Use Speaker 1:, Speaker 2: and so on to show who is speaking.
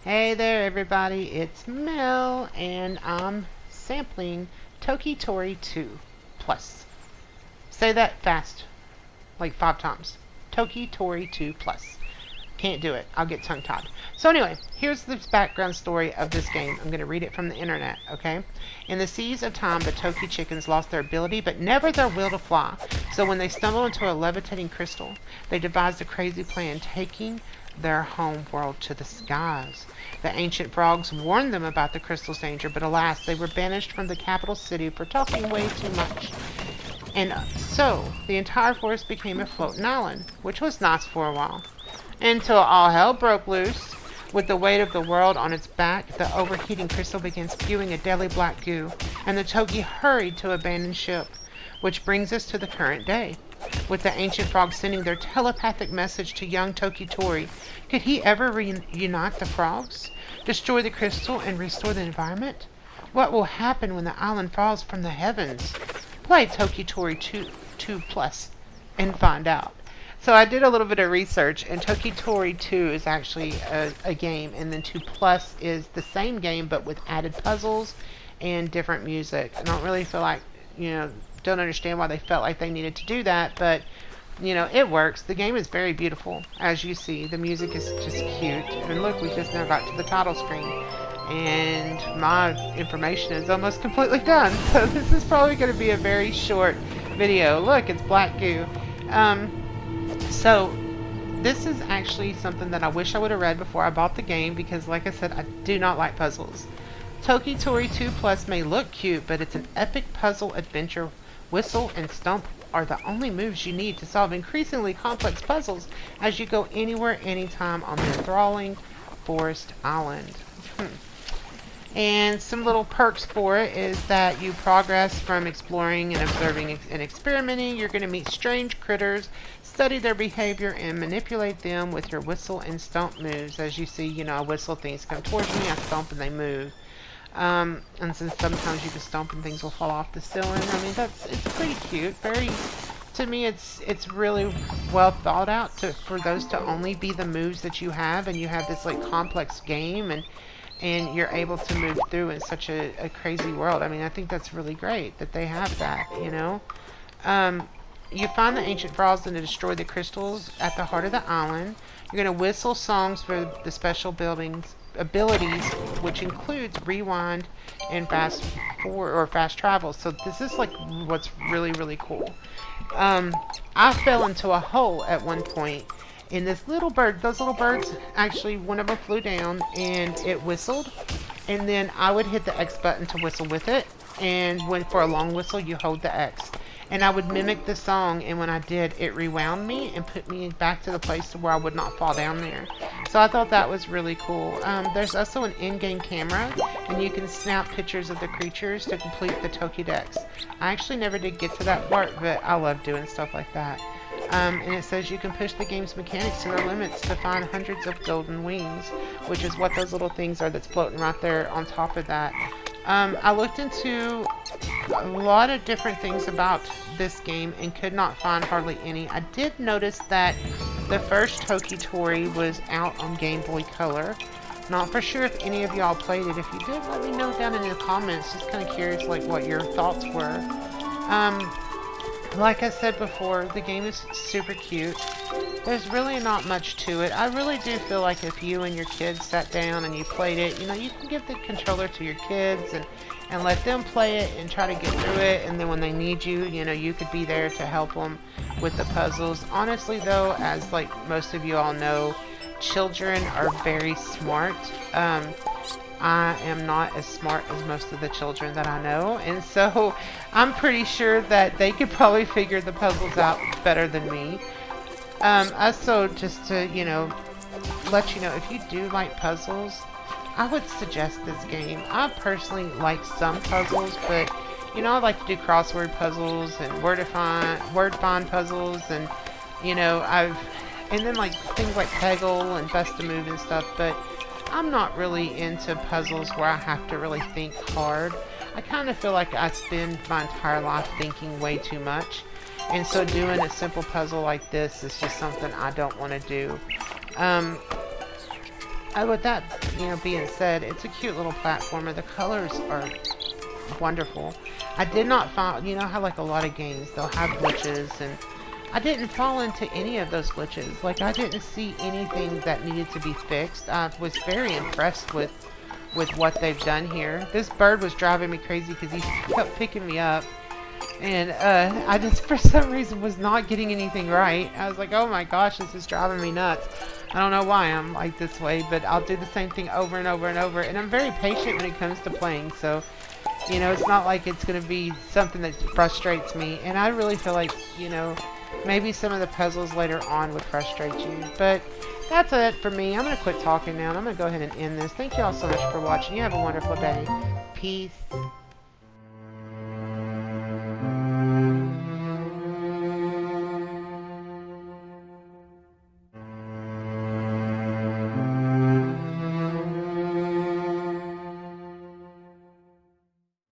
Speaker 1: Hey there, everybody. It's Mel, and I'm sampling Toki Tori 2 Plus. Say that fast, like 5 times. Toki Tori 2 Plus. Can't do it. I'll get tongue-tied. So anyway, here's the background story of this game. I'm going to read it from the internet, okay? In the seas of time, the Toki chickens lost their ability, but never their will to fly. So when they stumbled into a levitating crystal, they devised a crazy plan, taking their home world to the skies. The ancient frogs warned them about the crystal's danger, but alas, they were banished from the capital city for talking way too much. And so, the entire forest became a floating island, which was nice for a while. Until all hell broke loose. With the weight of the world on its back, the overheating crystal began spewing a deadly black goo, and the Toki hurried to abandon ship. Which brings us to the current day. With the ancient frogs sending their telepathic message to young Toki Tori, could he ever reunite the frogs, destroy the crystal, and restore the environment? What will happen when the island falls from the heavens? Play Toki Tori 2 Plus and find out. So I did a little bit of research, and Toki Tori 2 is actually a game, and then 2 Plus is the same game but with added puzzles and different music. I don't really feel like, don't understand why they felt like they needed to do that, but it works. The game is very beautiful, as you see. The music is just cute. And look, we just now got to the title screen, and my information is almost completely done. So this is probably going to be a very short video. Look, it's black goo. So this is actually something that I wish I would have read before I bought the game, because like I said, I do not like puzzles. Toki Tori 2 Plus may look cute, but it's an epic puzzle adventure. Whistle and stomp are the only moves you need to solve increasingly complex puzzles as you go anywhere, anytime on the enthralling forest island. And some little perks for it is that you progress from exploring and observing and experimenting. You're going to meet strange critters, study their behavior, and manipulate them with your whistle and stomp moves. As you see, I whistle, things come towards me, I stomp, and they move. And since sometimes you can stomp and things will fall off the ceiling, I mean, it's pretty cute. To me, it's really well thought out for those to only be the moves that you have, and you have this like complex game, and you're able to move through in such a crazy world. I mean, I think that's really great that they have that, You find the ancient frogs and to destroy the crystals at the heart of the island. You're going to whistle songs for the special abilities, which includes rewind and fast travel. So this is like what's really, really cool. I fell into a hole at one point, and those little birds, actually one of them flew down and it whistled, and then I would hit the X button to whistle with it, and for a long whistle you hold the X, and I would mimic the song, and when I did, it rewound me and put me back to the place to where I would not fall down there. So I thought that was really cool. There's also an in-game camera, and you can snap pictures of the creatures to complete the Toki Dex. I actually never did get to that part, but I love doing stuff like that. And it says you can push the game's mechanics to their limits to find hundreds of golden wings, which is what those little things are that's floating right there on top of that. I looked into a lot of different things about this game and could not find hardly any. I did notice that the first Toki Tori was out on Game Boy Color. Not for sure if any of y'all played it. If you did, let me know down in the comments. Just kind of curious like what your thoughts were. Like I said before, the game is super cute. There's really not much to it. I really do feel like if you and your kids sat down and you played it, you can give the controller to your kids and let them play it and try to get through it, and then when they need you, you could be there to help them with the puzzles. Honestly though, as like most of you all know, children are very smart. I am not as smart as most of the children that I know, and so I'm pretty sure that they could probably figure the puzzles out better than me. Also, just to, let you know, if you do like puzzles, I would suggest this game. I personally like some puzzles, but, I like to do crossword puzzles and word find puzzles, and, and then like things like Peggle and Best of Move and stuff, but I'm not really into puzzles where I have to really think hard. I kind of feel like I spend my entire life thinking way too much. And so doing a simple puzzle like this is just something I don't want to do. With that being said, it's a cute little platformer. The colors are wonderful. I did not find, how like a lot of games, they'll have glitches, and I didn't fall into any of those glitches. Like, I didn't see anything that needed to be fixed. I was very impressed with what they've done here. This bird was driving me crazy because he kept picking me up. And I just, for some reason, was not getting anything right. I was like, oh my gosh, this is driving me nuts. I don't know why I'm like this way, but I'll do the same thing over and over and over. And I'm very patient when it comes to playing. So, it's not like it's going to be something that frustrates me. And I really feel like, maybe some of the puzzles later on would frustrate you. But that's it for me. I'm going to quit talking now, and I'm going to go ahead and end this. Thank you all so much for watching. You have a wonderful day. Peace.